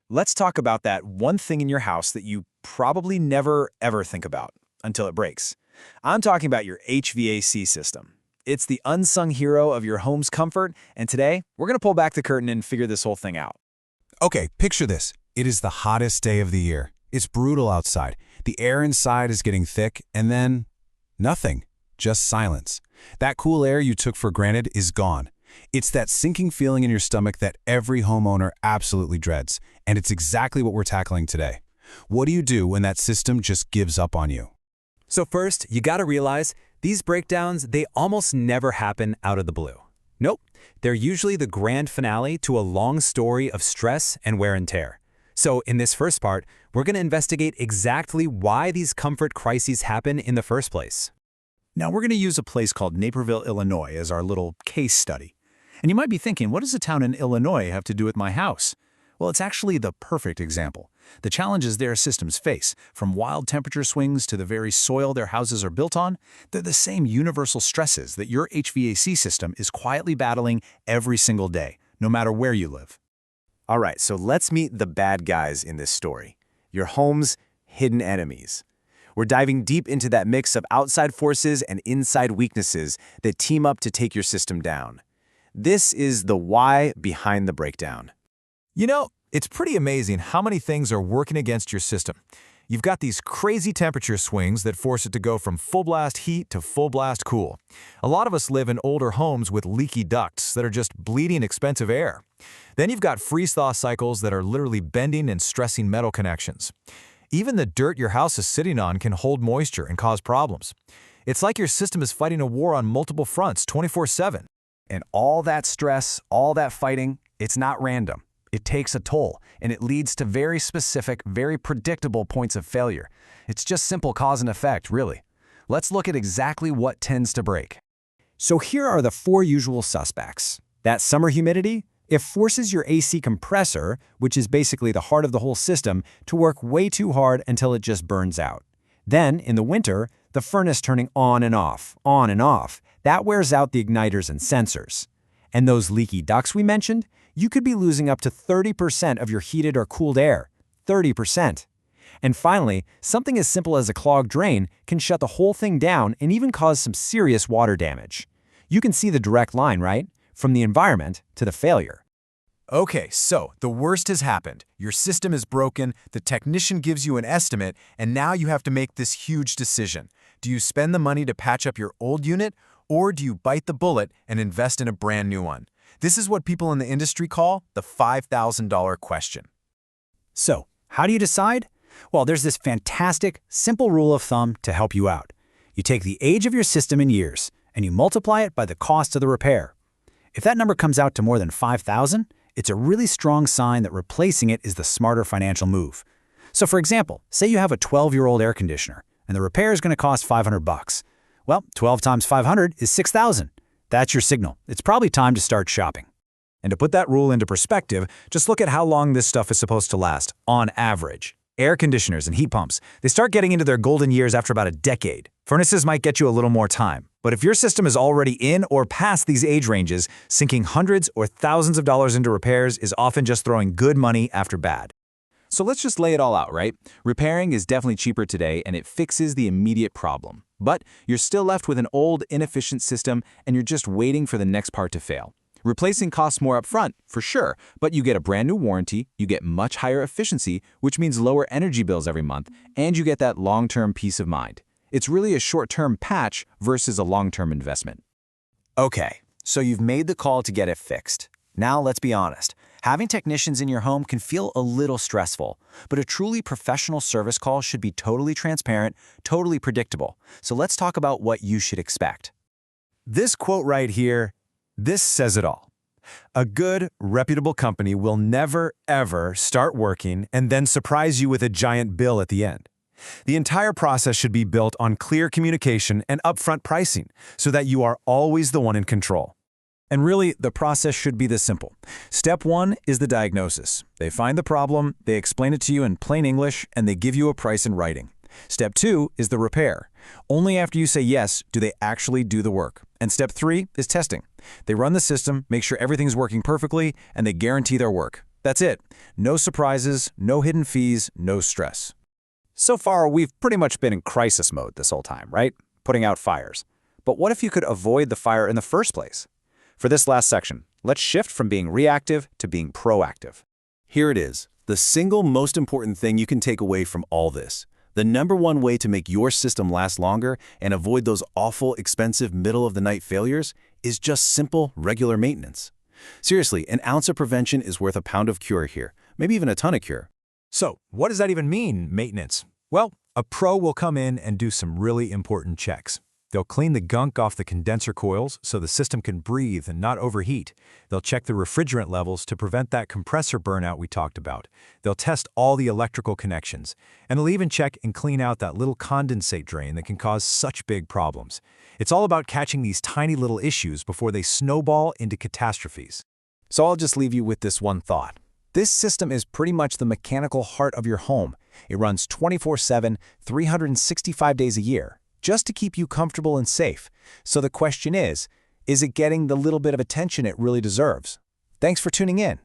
Let's talk about that one thing in your house that you probably never ever think about until it breaks. I'm talking about your HVAC system. It's the unsung hero of your home's comfort, and today we're going to pull back the curtain and figure this whole thing out. Okay, picture this. It is the hottest day of the year. It's brutal outside. The air inside is getting thick, and then nothing. Just silence. That cool air you took for granted is gone. It's that sinking feeling in your stomach that every homeowner absolutely dreads, and it's exactly what we're tackling today. What do you do when that system just gives up on you? So first, you gotta realize these breakdowns, they almost never happen out of the blue. Nope, they're usually the grand finale to a long story of stress and wear and tear. So in this first part, we're gonna investigate exactly why these comfort crises happen in the first place. Now we're going to use a place called Naperville, Illinois as our little case study. And you might be thinking, what does a town in Illinois have to do with my house? Well, it's actually the perfect example. The challenges their systems face, from wild temperature swings to the very soil their houses are built on, they're the same universal stresses that your HVAC system is quietly battling every single day, no matter where you live. All right, so let's meet the bad guys in this story. Your home's hidden enemies. We're diving deep into that mix of outside forces and inside weaknesses that team up to take your system down. This is the why behind the breakdown. You know, it's pretty amazing how many things are working against your system. You've got these crazy temperature swings that force it to go from full-blast heat to full-blast cool. A lot of us live in older homes with leaky ducts that are just bleeding expensive air. Then you've got freeze-thaw cycles that are literally bending and stressing metal connections. Even the dirt your house is sitting on can hold moisture and cause problems. It's like your system is fighting a war on multiple fronts 24/7. And all that stress, all that fighting, it's not random. It takes a toll, and it leads to very specific, very predictable points of failure. It's just simple cause and effect, really. Let's look at exactly what tends to break. So here are the 4 usual suspects. That summer humidity, it forces your AC compressor, which is basically the heart of the whole system, to work way too hard until it just burns out. Then, in the winter, the furnace turning on and off, that wears out the igniters and sensors. And those leaky ducts we mentioned, you could be losing up to 30% of your heated or cooled air. 30%. And finally, something as simple as a clogged drain can shut the whole thing down and even cause some serious water damage. You can see the direct line, right? From the environment to the failure. Okay, so the worst has happened. Your system is broken, the technician gives you an estimate, and now you have to make this huge decision. Do you spend the money to patch up your old unit, or do you bite the bullet and invest in a brand new one? This is what people in the industry call the $5,000 question. So, how do you decide? Well, there's this fantastic, simple rule of thumb to help you out. You take the age of your system in years, and you multiply it by the cost of the repair. If that number comes out to more than $5,000, it's a really strong sign that replacing it is the smarter financial move. So for example, say you have a 12-year-old air conditioner, and the repair is going to cost $500. Well, 12 times 500 is $6,000. That's your signal. It's probably time to start shopping. And to put that rule into perspective, just look at how long this stuff is supposed to last, on average. Air conditioners and heat pumps, they start getting into their golden years after about a decade. Furnaces might get you a little more time. But if your system is already in or past these age ranges, sinking hundreds or thousands of dollars into repairs is often just throwing good money after bad. So let's just lay it all out, right? Repairing is definitely cheaper today and it fixes the immediate problem. But you're still left with an old, inefficient system and you're just waiting for the next part to fail. Replacing costs more upfront, for sure, but you get a brand new warranty, you get much higher efficiency, which means lower energy bills every month, and you get that long-term peace of mind. It's really a short-term patch versus a long-term investment. Okay, so you've made the call to get it fixed. Now let's be honest. Having technicians in your home can feel a little stressful, but a truly professional service call should be totally transparent, totally predictable. So let's talk about what you should expect. This quote right here, this says it all. A good, reputable company will never, ever start working and then surprise you with a giant bill at the end. The entire process should be built on clear communication and upfront pricing so that you are always the one in control. And really, the process should be this simple. Step 1 is the diagnosis. They find the problem, they explain it to you in plain English, and they give you a price in writing. Step 2 is the repair. Only after you say yes do they actually do the work. And step 3 is testing. They run the system, make sure everything's working perfectly, and they guarantee their work. That's it. No surprises, no hidden fees, no stress. So far, we've pretty much been in crisis mode this whole time, right? Putting out fires. But what if you could avoid the fire in the first place? For this last section, let's shift from being reactive to being proactive. Here it is, the single most important thing you can take away from all this. The #1 way to make your system last longer and avoid those awful, expensive middle-of-the-night failures is just simple, regular maintenance. Seriously, an ounce of prevention is worth a pound of cure here, maybe even a ton of cure. So, what does that even mean, maintenance? Well, a pro will come in and do some really important checks. They'll clean the gunk off the condenser coils so the system can breathe and not overheat. They'll check the refrigerant levels to prevent that compressor burnout we talked about. They'll test all the electrical connections. And they'll even check and clean out that little condensate drain that can cause such big problems. It's all about catching these tiny little issues before they snowball into catastrophes. So I'll just leave you with this one thought. This system is pretty much the mechanical heart of your home. It runs 24/7, 365 days a year, just to keep you comfortable and safe. So the question is it getting the little bit of attention it really deserves? Thanks for tuning in.